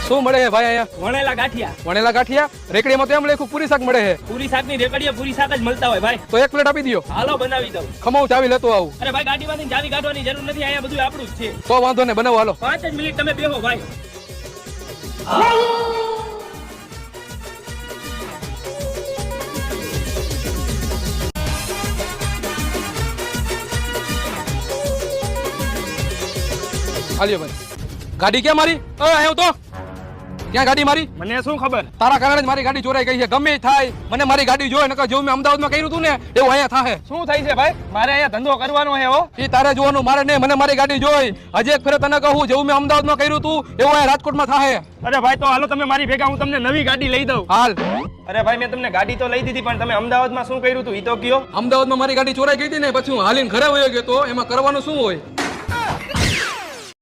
શું મળે છે ભાઈ અહીંયા? વણેલા ગાંઠિયા. વણેલા ગાંઠિયા? રેકડીમાં તો એમ લખ્યું પૂરી શાક મળે છે. પૂરી શાક ની રેકડીએ પૂરી શાક જ મળતા હોય ભાઈ. તો એક પ્લેટ આપી દો. હાલો બનાવી દઉં. ખમાઉ ચાવી લેતો આવું. અરે ભાઈ ગાડીમાંથી ચાવી કાઢવાની જરૂર નથી, અહીંયા બધું આપણું જ છે. તો વાંધો ને બનાવો હાલો. 5 જ મિનિટ તમે બેહો ભાઈ. હાલ્યો ભાઈ. ગાડી ક્યાં મારી? આવ્યો તો ક્યાં ગાડી મારી? મને શું ખબર? તારા કારણે જ મારી ગાડી ચોરાઈ ગઈ છે. ગમે થાય મને મારી ગાડી જોઈ, નકર જેવું મેં અમદાવાદમાં કર્યું હતું ને એવું અહીંયા થાય. શું થાય છે ભાઈ? મારે અહીંયા ધંધો કરવાનો છે હો. એ તારે જોવાનું, મારે નહીં. મને મારી ગાડી જોઈ. હજી એક ફેરે તને કહું, જેવું મેં અમદાવાદમાં કર્યું હતું એવું અહીંયા રાજકોટમાં થાય. અરે ભાઈ તો હાલો તમે મારી ભેગા, હું તમને નવી ગાડી લઈ દઉં. હાલ. અરે ભાઈ મેં તમને ગાડી તો લઈ દીધી, પણ તમે અમદાવાદમાં શું કર્યું હતું ઈ તો કયો. અમદાવાદમાં મારી ગાડી ચોરાઈ ગઈ હતી ને, પછી હું હાલીને ઘરે વયો ગયો તો એમાં કરવાનું શું હોય?